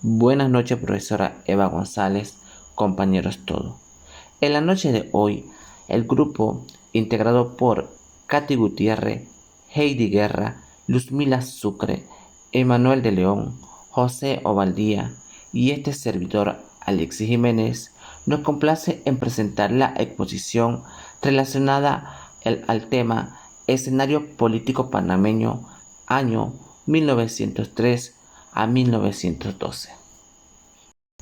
Buenas noches, profesora Eva González, compañeros todos. En la noche de hoy, el grupo, integrado por Katy Gutiérrez, Heidi Guerra, Luzmila Sucre, Emanuel de León, José Ovaldía y este servidor Alexis Jiménez, nos complace en presentar la exposición relacionada al tema Escenario Político Panameño, año 1903 a 1912.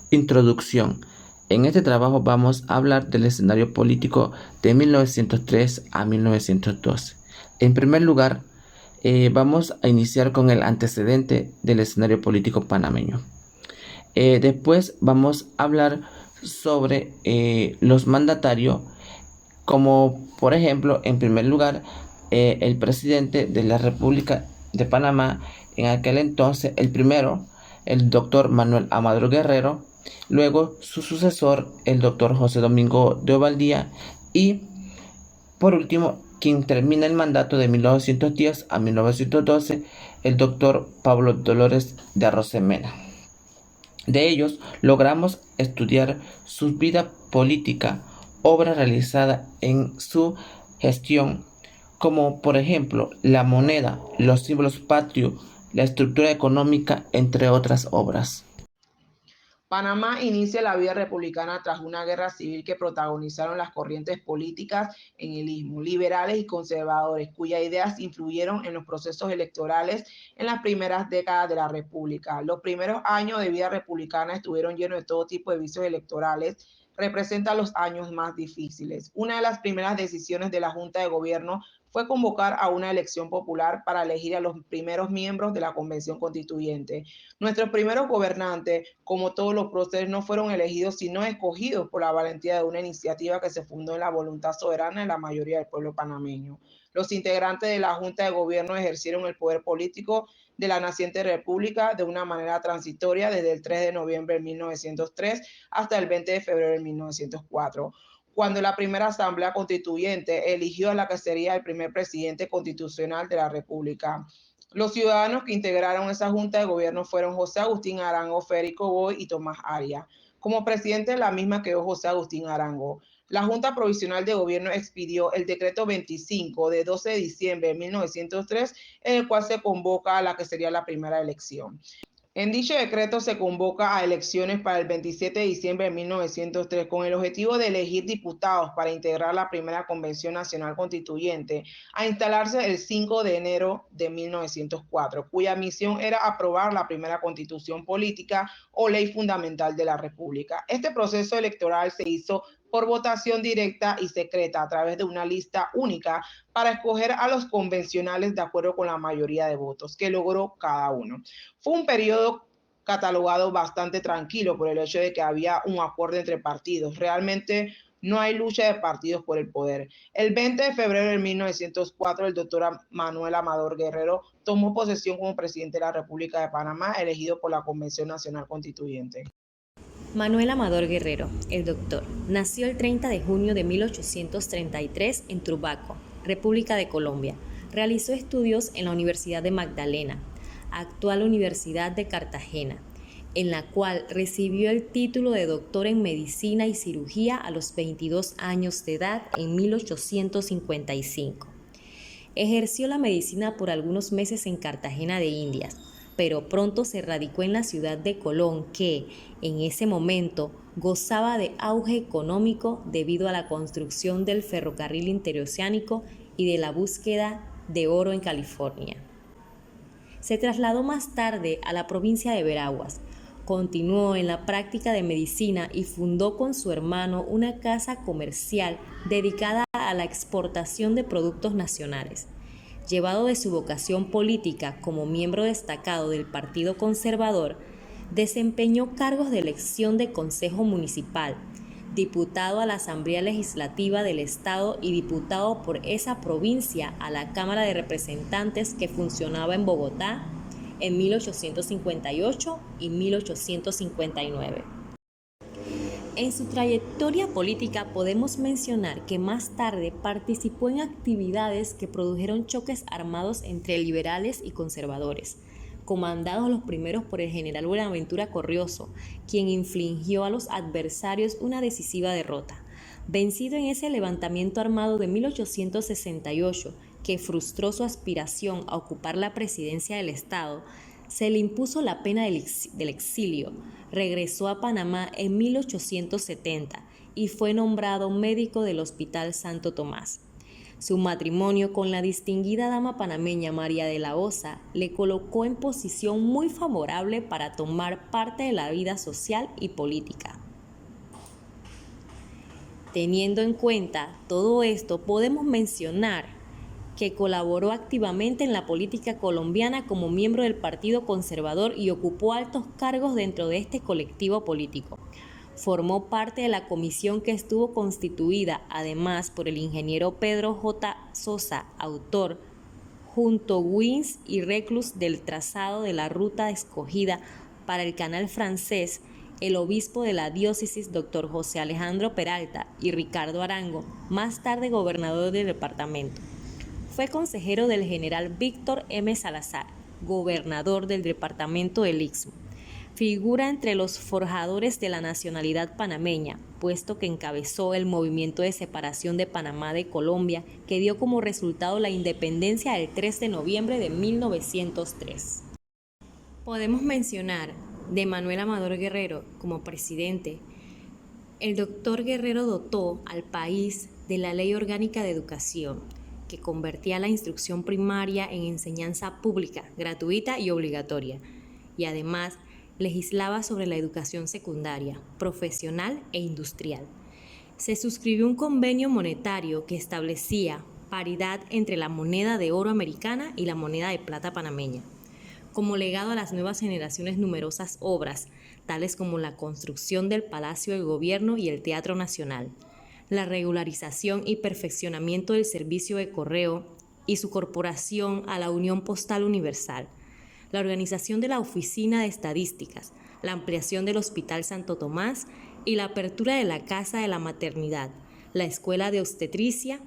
Introducción. En este trabajo vamos a hablar del escenario político de 1903 a 1912. En primer lugar, vamos a iniciar con el antecedente del escenario político panameño. Después vamos a hablar sobre los mandatarios, como por ejemplo, en primer lugar, el presidente de la República de Panamá, en aquel entonces, el primero, el doctor Manuel Amador Guerrero, luego su sucesor, el doctor José Domingo de Ovaldía, y por último, quien termina el mandato de 1910 a 1912, el doctor Pablo Dolores de Arosemena. De ellos logramos estudiar su vida política, obra realizada en su gestión, como por ejemplo la moneda, los símbolos patrios, la estructura económica, entre otras obras. Panamá inicia la vida republicana tras una guerra civil que protagonizaron las corrientes políticas en el istmo, liberales y conservadores, cuyas ideas influyeron en los procesos electorales en las primeras décadas de la República. Los primeros años de vida republicana estuvieron llenos de todo tipo de vicios electorales, representan los años más difíciles. Una de las primeras decisiones de la Junta de Gobierno fue convocar a una elección popular para elegir a los primeros miembros de la Convención Constituyente. Nuestros primeros gobernantes, como todos los próceres, no fueron elegidos, sino escogidos por la valentía de una iniciativa que se fundó en la voluntad soberana de la mayoría del pueblo panameño. Los integrantes de la Junta de Gobierno ejercieron el poder político de la naciente república de una manera transitoria desde el 3 de noviembre de 1903 hasta el 20 de febrero de 1904, cuando la primera asamblea constituyente eligió a la que sería el primer presidente constitucional de la República. Los ciudadanos que integraron esa junta de gobierno fueron José Agustín Arango, Federico Boy y Tomás Arias. Como presidente de la misma quedó José Agustín Arango. La Junta Provisional de Gobierno expidió el decreto 25 de 12 de diciembre de 1903, en el cual se convoca a la que sería la primera elección. En dicho decreto se convoca a elecciones para el 27 de diciembre de 1903 con el objetivo de elegir diputados para integrar la primera Convención Nacional Constituyente a instalarse el 5 de enero de 1904, cuya misión era aprobar la primera Constitución política o ley fundamental de la República. Este proceso electoral se hizo por votación directa y secreta a través de una lista única para escoger a los convencionales de acuerdo con la mayoría de votos que logró cada uno. Fue un periodo catalogado bastante tranquilo por el hecho de que había un acuerdo entre partidos. Realmente no hay lucha de partidos por el poder. El 20 de febrero de 1904, el doctor Manuel Amador Guerrero tomó posesión como presidente de la República de Panamá, elegido por la Convención Nacional Constituyente. Manuel Amador Guerrero, el doctor, nació el 30 de junio de 1833 en Turbaco, República de Colombia. Realizó estudios en la Universidad de Magdalena, actual Universidad de Cartagena, en la cual recibió el título de doctor en Medicina y Cirugía a los 22 años de edad en 1855. Ejerció la medicina por algunos meses en Cartagena de Indias, pero pronto se radicó en la ciudad de Colón, que en ese momento gozaba de auge económico debido a la construcción del ferrocarril interoceánico y de la búsqueda de oro en California. Se trasladó más tarde a la provincia de Veraguas, continuó en la práctica de medicina y fundó con su hermano una casa comercial dedicada a la exportación de productos nacionales. Llevado de su vocación política como miembro destacado del Partido Conservador, desempeñó cargos de elección de Consejo Municipal, diputado a la Asamblea Legislativa del Estado y diputado por esa provincia a la Cámara de Representantes que funcionaba en Bogotá en 1858 y 1859. En su trayectoria política podemos mencionar que más tarde participó en actividades que produjeron choques armados entre liberales y conservadores, comandados los primeros por el general Buenaventura Corrioso, quien infligió a los adversarios una decisiva derrota. Vencido en ese levantamiento armado de 1868, que frustró su aspiración a ocupar la presidencia del Estado, se le impuso la pena del exilio. Regresó a Panamá en 1870 y fue nombrado médico del Hospital Santo Tomás. Su matrimonio con la distinguida dama panameña María de la Osa le colocó en posición muy favorable para tomar parte de la vida social y política. Teniendo en cuenta todo esto, podemos mencionar que colaboró activamente en la política colombiana como miembro del Partido Conservador y ocupó altos cargos dentro de este colectivo político. Formó parte de la comisión que estuvo constituida, además, por el ingeniero Pedro J. Sosa, autor, junto Wins y Reclus, del trazado de la ruta escogida para el canal francés, el obispo de la diócesis, Dr. José Alejandro Peralta, y Ricardo Arango, más tarde gobernador del departamento. Fue consejero del general Víctor M. Salazar, gobernador del departamento del Istmo. Figura entre los forjadores de la nacionalidad panameña, puesto que encabezó el movimiento de separación de Panamá de Colombia, que dio como resultado la independencia el 3 de noviembre de 1903. Podemos mencionar de Manuel Amador Guerrero como presidente. El doctor Guerrero dotó al país de la Ley Orgánica de Educación, que convertía la instrucción primaria en enseñanza pública, gratuita y obligatoria, y además legislaba sobre la educación secundaria, profesional e industrial. Se suscribió un convenio monetario que establecía paridad entre la moneda de oro americana y la moneda de plata panameña. Como legado a las nuevas generaciones, numerosas obras, tales como la construcción del Palacio del Gobierno y el Teatro Nacional, la regularización y perfeccionamiento del servicio de correo y su corporación a la Unión Postal Universal, la organización de la Oficina de Estadísticas, la ampliación del Hospital Santo Tomás y la apertura de la Casa de la Maternidad, la Escuela de Obstetricia,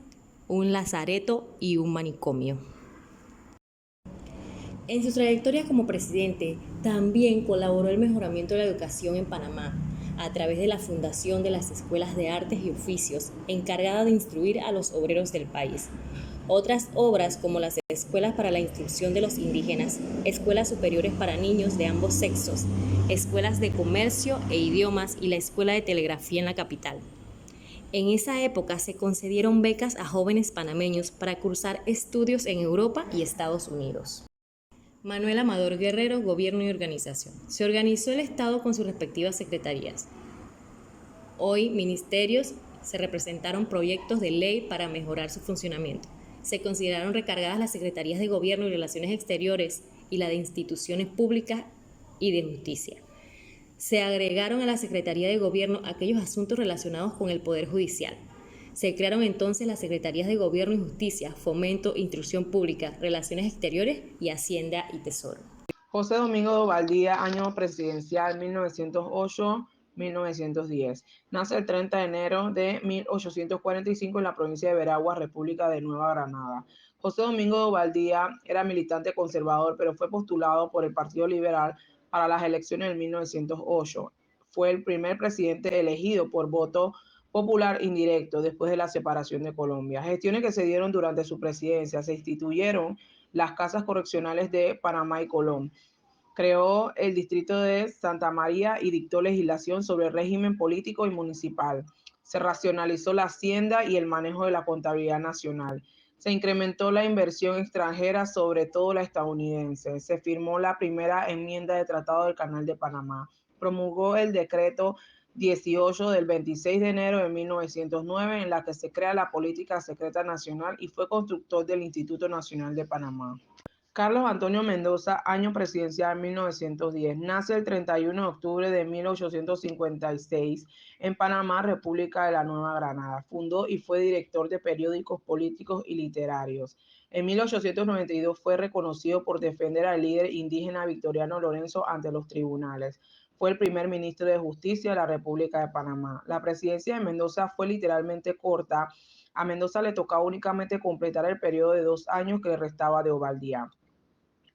un lazareto y un manicomio. En su trayectoria como presidente, también colaboró en el mejoramiento de la educación en Panamá, a través de la fundación de las escuelas de artes y oficios, encargada de instruir a los obreros del país. Otras obras, como las escuelas para la instrucción de los indígenas, escuelas superiores para niños de ambos sexos, escuelas de comercio e idiomas y la escuela de telegrafía en la capital. En esa época se concedieron becas a jóvenes panameños para cursar estudios en Europa y Estados Unidos. Manuel Amador Guerrero, Gobierno y Organización. Se organizó el Estado con sus respectivas secretarías. Hoy, ministerios, se representaron proyectos de ley para mejorar su funcionamiento. Se consideraron recargadas las Secretarías de Gobierno y Relaciones Exteriores y la de Instituciones Públicas y de Justicia. Se agregaron a la Secretaría de Gobierno aquellos asuntos relacionados con el Poder Judicial. Se crearon entonces las Secretarías de Gobierno y Justicia, Fomento, Instrucción Pública, Relaciones Exteriores y Hacienda y Tesoro. José Domingo de Ovaldía, año presidencial 1908-1910. Nace el 30 de enero de 1845 en la provincia de Veraguas, República de Nueva Granada. José Domingo de Ovaldía era militante conservador, pero fue postulado por el Partido Liberal para las elecciones de 1908. Fue el primer presidente elegido por voto popular indirecto después de la separación de Colombia. Gestiones que se dieron durante su presidencia: se instituyeron las casas correccionales de Panamá y Colón. Creó el distrito de Santa María y dictó legislación sobre el régimen político y municipal. Se racionalizó la hacienda y el manejo de la contabilidad nacional. Se incrementó la inversión extranjera, sobre todo la estadounidense. Se firmó la primera enmienda de Tratado del Canal de Panamá. Promulgó el decreto 18 del 26 de enero de 1909, en la que se crea la Política Secreta Nacional, y fue constructor del Instituto Nacional de Panamá. Carlos Antonio Mendoza, año presidencial 1910. Nace el 31 de octubre de 1856 en Panamá, República de la Nueva Granada. Fundó y fue director de periódicos políticos y literarios. En 1892 fue reconocido por defender al líder indígena Victoriano Lorenzo ante los tribunales. Fue el primer ministro de Justicia de la República de Panamá. La presidencia de Mendoza fue literalmente corta. A Mendoza le tocaba únicamente completar el periodo de 2 años que le restaba de Ovaldía.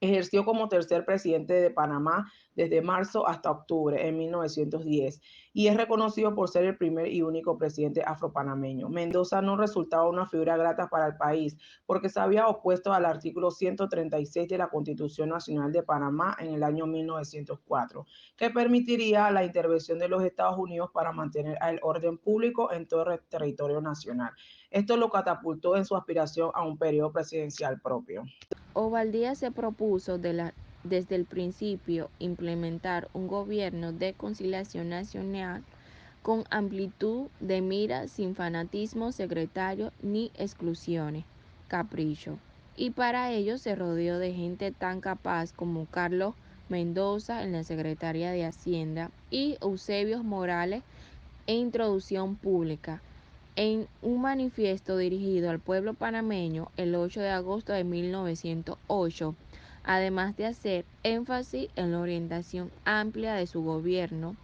Ejerció como tercer presidente de Panamá desde marzo hasta octubre en 1910 y es reconocido por ser el primer y único presidente afropanameño. Mendoza no resultaba una figura grata para el país porque se había opuesto al artículo 136 de la Constitución Nacional de Panamá en el año 1904, que permitiría la intervención de los Estados Unidos para mantener el orden público en todo el territorio nacional. Esto lo catapultó en su aspiración a un periodo presidencial propio. Ovaldía se propuso desde el principio implementar un gobierno de conciliación nacional con amplitud de miras, sin fanatismo secretario ni exclusiones, capricho. Y para ello se rodeó de gente tan capaz como Carlos Mendoza en la Secretaría de Hacienda y Eusebio Morales en Introducción Pública. En un manifiesto dirigido al pueblo panameño el 8 de agosto de 1908, además de hacer énfasis en la orientación amplia de su gobierno,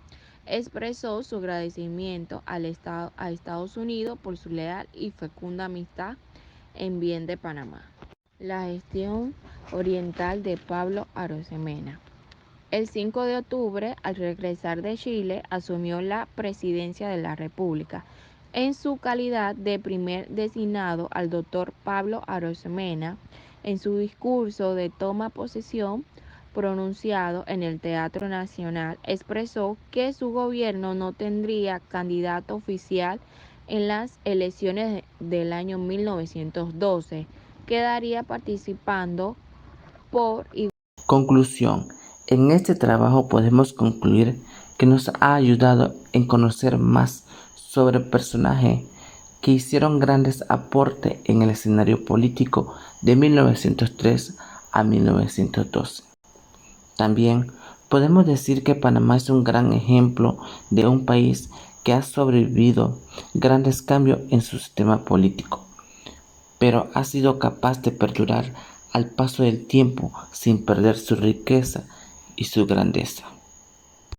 expresó su agradecimiento a Estados Unidos por su leal y fecunda amistad en bien de Panamá. La gestión oriental de Pablo Arosemena. El 5 de octubre, al regresar de Chile, asumió la presidencia de la República. En su calidad de primer designado al doctor Pablo Arosemena, en su discurso de toma posesión pronunciado en el Teatro Nacional, expresó que su gobierno no tendría candidato oficial en las elecciones del año 1912, quedaría participando por igual. Conclusión. En este trabajo podemos concluir que nos ha ayudado en conocer más sobre personajes que hicieron grandes aportes en el escenario político de 1903 a 1912. También podemos decir que Panamá es un gran ejemplo de un país que ha sobrevivido grandes cambios en su sistema político, pero ha sido capaz de perdurar al paso del tiempo sin perder su riqueza y su grandeza.